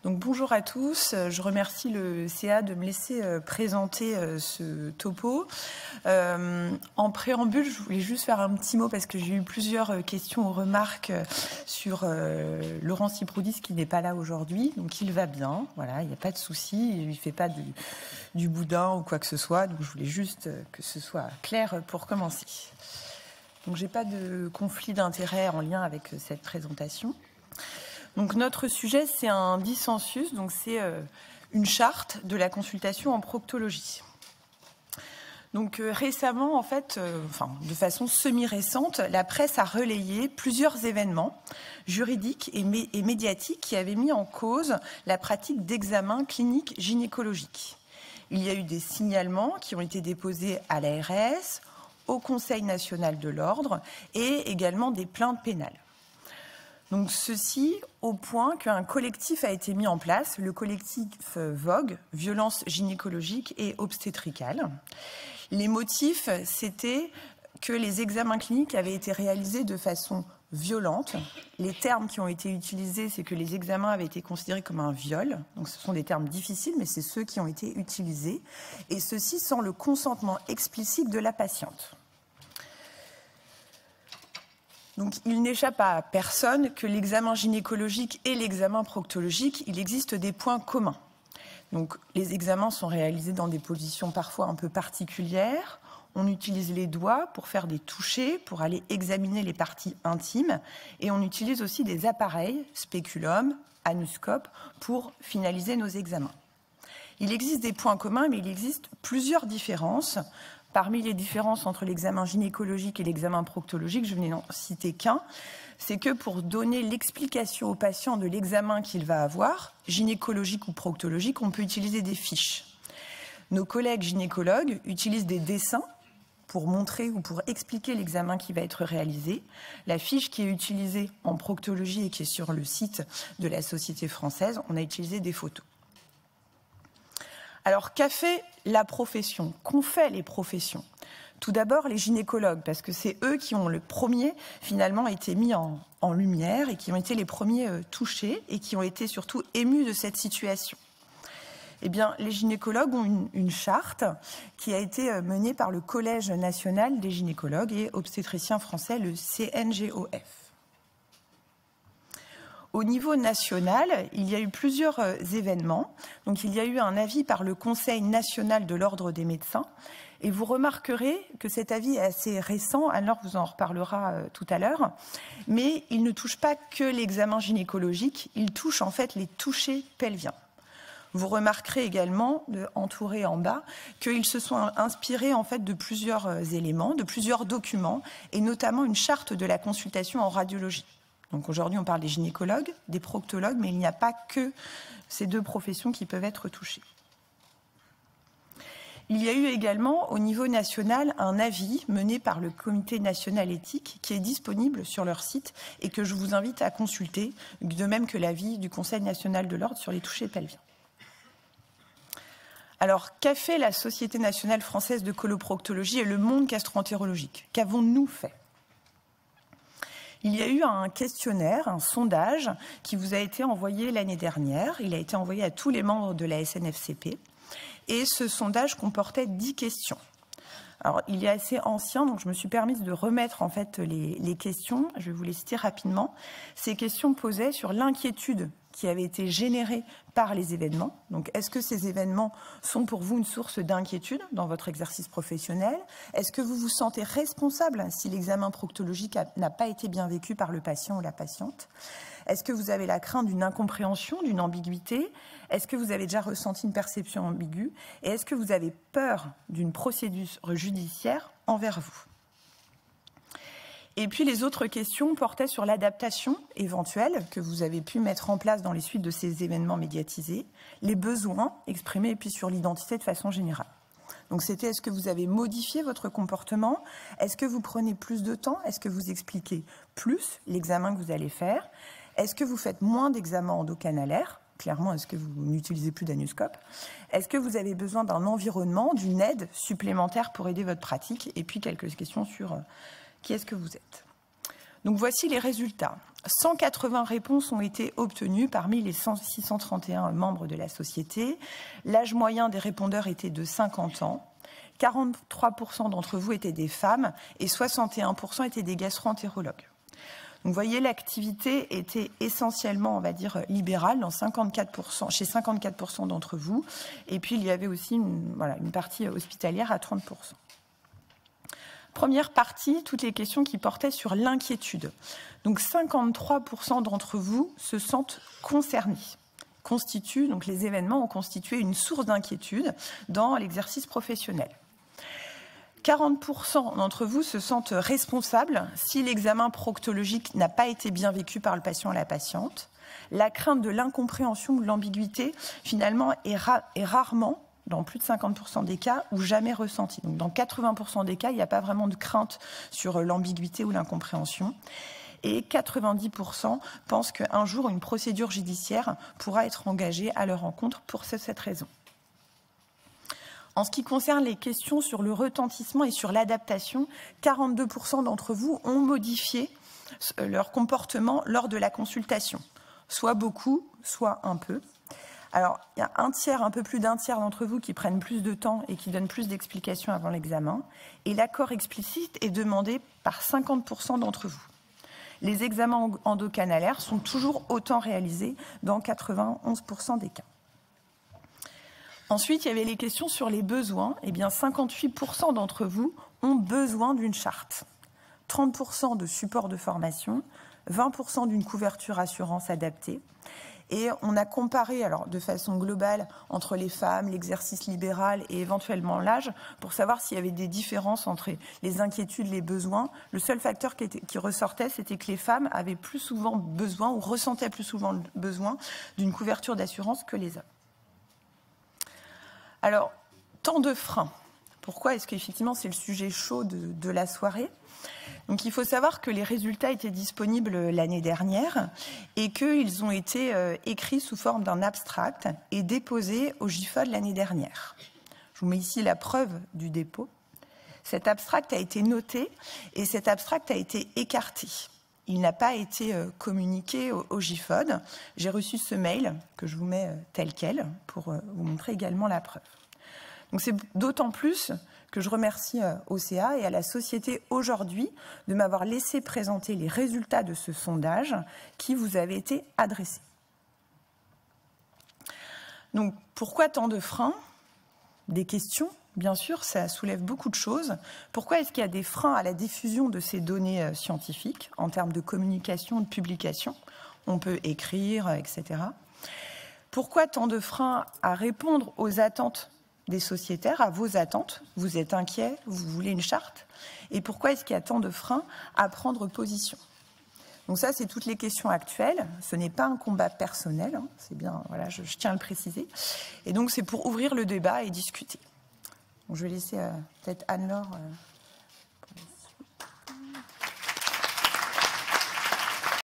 Donc bonjour à tous, je remercie le CA de me laisser présenter ce topo. En préambule, je voulais juste faire un petit mot parce que j'ai eu plusieurs questions ou remarques sur Laurent Siproudis qui n'est pas là aujourd'hui. Donc il va bien, voilà, il n'y a pas de souci, il ne fait pas du boudin ou quoi que ce soit. Donc je voulais juste que ce soit clair pour commencer. Donc je n'ai pas de conflit d'intérêt en lien avec cette présentation. Donc notre sujet, c'est un dissensus, donc c'est une charte de la consultation en proctologie. Donc récemment, en fait, de façon semi-récente, la presse a relayé plusieurs événements juridiques et médiatiques qui avaient mis en cause la pratique d'examens cliniques gynécologiques. Il y a eu des signalements qui ont été déposés à l'ARS, au Conseil national de l'ordre et également des plaintes pénales. Donc ceci au point qu'un collectif a été mis en place, le collectif VOG, Violence gynécologique et obstétricale. Les motifs, c'était que les examens cliniques avaient été réalisés de façon violente. Les termes qui ont été utilisés, c'est que les examens avaient été considérés comme un viol. Donc ce sont des termes difficiles, mais c'est ceux qui ont été utilisés. Et ceci sans le consentement explicite de la patiente. Donc, il n'échappe à personne que l'examen gynécologique et l'examen proctologique, il existe des points communs. Donc, les examens sont réalisés dans des positions parfois un peu particulières. On utilise les doigts pour faire des touchés, pour aller examiner les parties intimes. Et on utilise aussi des appareils, spéculum, anuscope, pour finaliser nos examens. Il existe des points communs, mais il existe plusieurs différences. Parmi les différences entre l'examen gynécologique et l'examen proctologique, je n'ai cité qu'un, c'est que pour donner l'explication au patient de l'examen qu'il va avoir, gynécologique ou proctologique, on peut utiliser des fiches. Nos collègues gynécologues utilisent des dessins pour montrer ou pour expliquer l'examen qui va être réalisé. La fiche qui est utilisée en proctologie et qui est sur le site de la Société française, on a utilisé des photos. Alors, qu'a fait la profession? Qu'ont fait les professions? Tout d'abord, les gynécologues, parce que c'est eux qui ont le premier, finalement, été mis en lumière et qui ont été les premiers touchés et qui ont été surtout émus de cette situation. Eh bien, les gynécologues ont une charte qui a été menée par le Collège national des gynécologues et obstétriciens français, le CNGOF. Au niveau national, il y a eu plusieurs événements. Donc, il y a eu un avis par le Conseil national de l'ordre des médecins. Et vous remarquerez que cet avis est assez récent. Anne-Laure vous en reparlera tout à l'heure. Mais il ne touche pas que l'examen gynécologique. Il touche en fait les touchés pelviens. Vous remarquerez également, entouré en bas, qu'ils se sont inspirés en fait de plusieurs éléments, de plusieurs documents, et notamment une charte de la consultation en radiologie. Donc aujourd'hui, on parle des gynécologues, des proctologues, mais il n'y a pas que ces deux professions qui peuvent être touchées. Il y a eu également, au niveau national, un avis mené par le Comité national éthique qui est disponible sur leur site et que je vous invite à consulter, de même que l'avis du Conseil national de l'ordre sur les touchés pelviens. Alors, qu'a fait la Société nationale française de coloproctologie et le monde gastro-entérologique? Qu'avons-nous fait? Il y a eu un questionnaire, un sondage qui vous a été envoyé l'année dernière. Il a été envoyé à tous les membres de la SNFCP. Et ce sondage comportait 10 questions. Alors, il est assez ancien, donc je me suis permise de remettre en fait les questions. Je vais vous les citer rapidement. Ces questions posaient sur l'inquiétude qui avait été générée par les événements. Donc, est-ce que ces événements sont pour vous une source d'inquiétude dans votre exercice professionnel? Est-ce que vous vous sentez responsable si l'examen proctologique n'a pas été bien vécu par le patient ou la patiente? Est-ce que vous avez la crainte d'une incompréhension, d'une ambiguïté? Est-ce que vous avez déjà ressenti une perception ambiguë? Et est-ce que vous avez peur d'une procédure judiciaire envers vous? Et puis les autres questions portaient sur l'adaptation éventuelle que vous avez pu mettre en place dans les suites de ces événements médiatisés, les besoins exprimés et puis sur l'identité de façon générale. Donc c'était est-ce que vous avez modifié votre comportement? Est-ce que vous prenez plus de temps? Est-ce que vous expliquez plus l'examen que vous allez faire? Est-ce que vous faites moins d'examens endocanalaires? Clairement, est-ce que vous n'utilisez plus d'anuscope? Est-ce que vous avez besoin d'un environnement, d'une aide supplémentaire pour aider votre pratique? Et puis quelques questions sur qui est-ce que vous êtes? Donc voici les résultats. 180 réponses ont été obtenues parmi les 631 membres de la société. L'âge moyen des répondeurs était de 50 ans. 43% d'entre vous étaient des femmes et 61% étaient des gastro-entérologues. Donc vous voyez, l'activité était essentiellement, on va dire, libérale dans 54%, chez 54% d'entre vous. Et puis il y avait aussi une partie hospitalière à 30%. Première partie, toutes les questions qui portaient sur l'inquiétude. Donc 53% d'entre vous se sentent concernés. Donc les événements ont constitué une source d'inquiétude dans l'exercice professionnel. 40% d'entre vous se sentent responsables si l'examen proctologique n'a pas été bien vécu par le patient ou la patiente. La crainte de l'incompréhension ou de l'ambiguïté, finalement, est rarement, dans plus de 50% des cas, ou jamais ressentie. Donc dans 80% des cas, il n'y a pas vraiment de crainte sur l'ambiguïté ou l'incompréhension. Et 90% pensent qu'un jour, une procédure judiciaire pourra être engagée à leur encontre pour cette raison. En ce qui concerne les questions sur le retentissement et sur l'adaptation, 42% d'entre vous ont modifié leur comportement lors de la consultation. Soit beaucoup, soit un peu. Alors, il y a un peu plus d'un tiers d'entre vous qui prennent plus de temps et qui donnent plus d'explications avant l'examen. Et l'accord explicite est demandé par 50% d'entre vous. Les examens endocanalaires sont toujours autant réalisés dans 91% des cas. Ensuite, il y avait les questions sur les besoins. Eh bien, 58% d'entre vous ont besoin d'une charte. 30% de support de formation, 20% d'une couverture assurance adaptée. Et on a comparé, alors de façon globale, entre les femmes, l'exercice libéral et éventuellement l'âge, pour savoir s'il y avait des différences entre les inquiétudes, les besoins. Le seul facteur qui ressortait, c'était que les femmes avaient plus souvent besoin, ou ressentaient plus souvent le besoin d'une couverture d'assurance que les hommes. Alors, temps de frein. Pourquoi est-ce qu'effectivement c'est le sujet chaud de la soirée ? Donc il faut savoir que les résultats étaient disponibles l'année dernière et qu'ils ont été écrits sous forme d'un abstract et déposés au GIFOD l'année dernière. Je vous mets ici la preuve du dépôt. Cet abstract a été noté et cet abstract a été écarté. Il n'a pas été communiqué au GIFOD. J'ai reçu ce mail que je vous mets tel quel pour vous montrer également la preuve. Donc c'est d'autant plus que je remercie au CA et à la société aujourd'hui de m'avoir laissé présenter les résultats de ce sondage qui vous avait été adressé. Donc pourquoi tant de freins ? Des questions, bien sûr, ça soulève beaucoup de choses. Pourquoi est-ce qu'il y a des freins à la diffusion de ces données scientifiques en termes de communication, de publication ? On peut écrire, etc. Pourquoi tant de freins à répondre aux attentes des sociétaires, à vos attentes? Vous êtes inquiets, vous voulez une charte. Et pourquoi est-ce qu'il y a tant de freins à prendre position? Donc ça, c'est toutes les questions actuelles. Ce n'est pas un combat personnel, hein. C'est bien, voilà, je tiens à le préciser. Et donc, c'est pour ouvrir le débat et discuter. Donc, je vais laisser peut-être Anne-Laure